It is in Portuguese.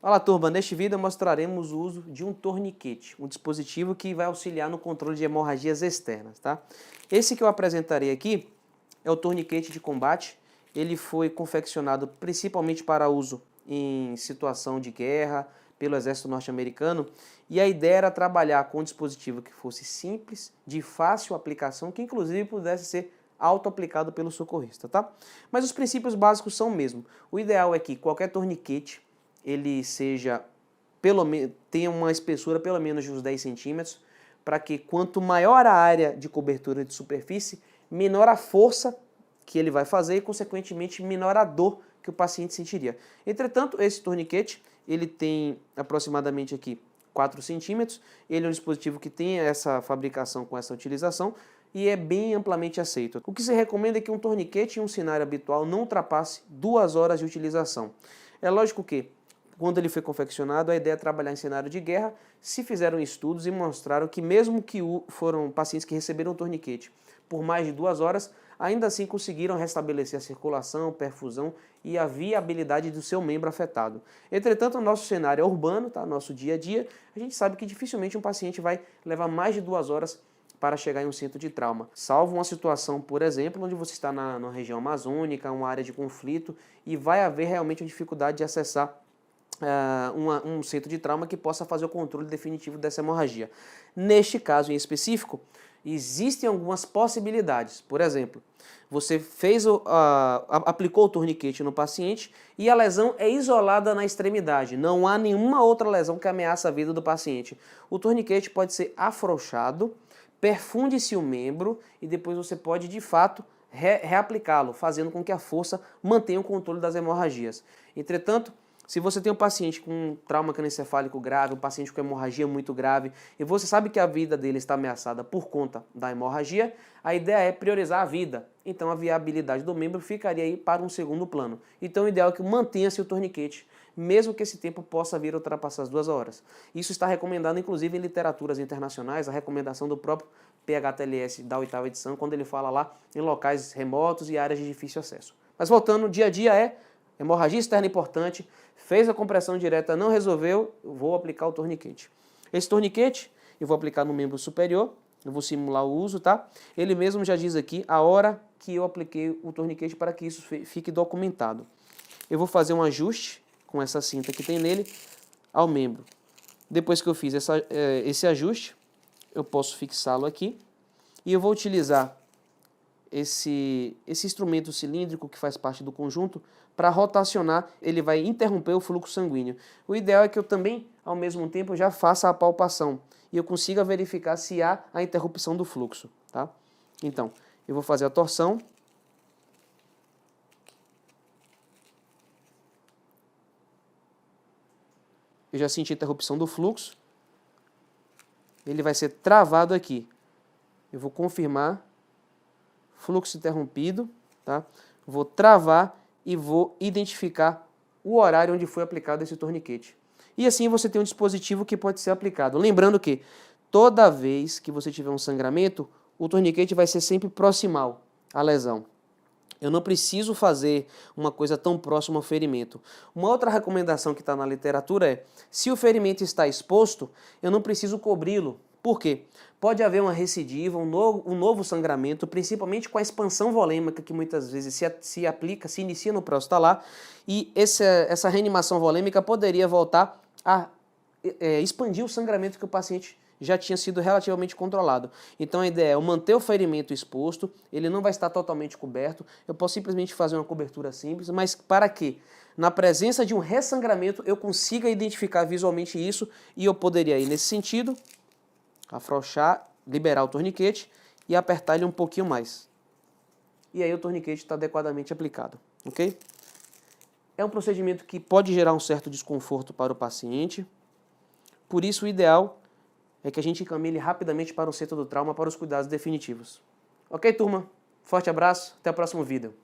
Olá, turma. Neste vídeo mostraremos o uso de um torniquete, um dispositivo que vai auxiliar no controle de hemorragias externas, tá? Esse que eu apresentarei aqui é o torniquete de combate. Ele foi confeccionado principalmente para uso em situação de guerra pelo exército norte-americano, e a ideia era trabalhar com um dispositivo que fosse simples, de fácil aplicação, que inclusive pudesse ser auto-aplicado pelo socorrista, tá? Mas os princípios básicos são o mesmo. O ideal é que qualquer torniquete ele seja, tenha uma espessura pelo menos de uns 10 centímetros, para que quanto maior a área de cobertura de superfície, menor a força que ele vai fazer e, consequentemente, menor a dor que o paciente sentiria. Entretanto, esse torniquete, ele tem aproximadamente aqui 4 centímetros, ele é um dispositivo que tem essa fabricação com essa utilização e é bem amplamente aceito. O que se recomenda é que um torniquete em um cenário habitual não ultrapasse 2 horas de utilização. É lógico que, quando ele foi confeccionado, a ideia é trabalhar em cenário de guerra. Se fizeram estudos e mostraram que mesmo que foram pacientes que receberam o torniquete por mais de 2 horas, ainda assim conseguiram restabelecer a circulação, perfusão e a viabilidade do seu membro afetado. Entretanto, o nosso cenário é urbano, tá? Nosso dia a dia, a gente sabe que dificilmente um paciente vai levar mais de 2 horas para chegar em um centro de trauma. Salvo uma situação, por exemplo, onde você está numa região amazônica, uma área de conflito, e vai haver realmente uma dificuldade de acessar um centro de trauma que possa fazer o controle definitivo dessa hemorragia. Neste caso em específico, existem algumas possibilidades. Por exemplo, você aplicou o torniquete no paciente e a lesão é isolada na extremidade. Não há nenhuma outra lesão que ameaça a vida do paciente. O torniquete pode ser afrouxado, perfunde-se o membro e depois você pode, de fato, reaplicá-lo, fazendo com que a força mantenha o controle das hemorragias. Entretanto, se você tem um paciente com um trauma cranioencefálico grave, um paciente com hemorragia muito grave, e você sabe que a vida dele está ameaçada por conta da hemorragia, a ideia é priorizar a vida. Então a viabilidade do membro ficaria aí para um segundo plano. Então o ideal é que mantenha-se o torniquete, mesmo que esse tempo possa vir a ultrapassar as 2 horas. Isso está recomendado inclusive em literaturas internacionais, a recomendação do próprio PHTLS da 8ª edição, quando ele fala lá em locais remotos e áreas de difícil acesso. Mas voltando, dia a dia é hemorragia externa importante, fez a compressão direta, não resolveu, eu vou aplicar o torniquete. Esse torniquete eu vou aplicar no membro superior, eu vou simular o uso, tá? Ele mesmo já diz aqui a hora que eu apliquei o torniquete para que isso fique documentado. Eu vou fazer um ajuste com essa cinta que tem nele ao membro. Depois que eu fiz esse ajuste, eu posso fixá-lo aqui e eu vou utilizar esse instrumento cilíndrico que faz parte do conjunto para rotacionar, ele vai interromper o fluxo sanguíneo. O ideal é que eu também, ao mesmo tempo, já faça a palpação e eu consiga verificar se há a interrupção do fluxo, tá? Então, eu vou fazer a torção. Eu já senti a interrupção do fluxo. Ele vai ser travado aqui. Eu vou confirmar. Fluxo interrompido, tá? Vou travar e vou identificar o horário onde foi aplicado esse torniquete. E assim você tem um dispositivo que pode ser aplicado. Lembrando que toda vez que você tiver um sangramento, o torniquete vai ser sempre proximal à lesão. Eu não preciso fazer uma coisa tão próxima ao ferimento. Uma outra recomendação que está na literatura é, se o ferimento está exposto, eu não preciso cobri-lo. Por quê? Pode haver uma recidiva, um novo sangramento, principalmente com a expansão volêmica que muitas vezes se aplica, se inicia no pré-hospitalar, e essa reanimação volêmica poderia voltar a expandir o sangramento que o paciente já tinha sido relativamente controlado. Então a ideia é eu manter o ferimento exposto, ele não vai estar totalmente coberto, eu posso simplesmente fazer uma cobertura simples, mas para que, na presença de um ressangramento, eu consiga identificar visualmente isso, e eu poderia ir nesse sentido, afrouxar, liberar o torniquete e apertar ele um pouquinho mais. E aí o torniquete está adequadamente aplicado, ok? É um procedimento que pode gerar um certo desconforto para o paciente, por isso o ideal é que a gente encaminhe ele rapidamente para o centro do trauma para os cuidados definitivos. Ok, turma? Forte abraço, até o próximo vídeo.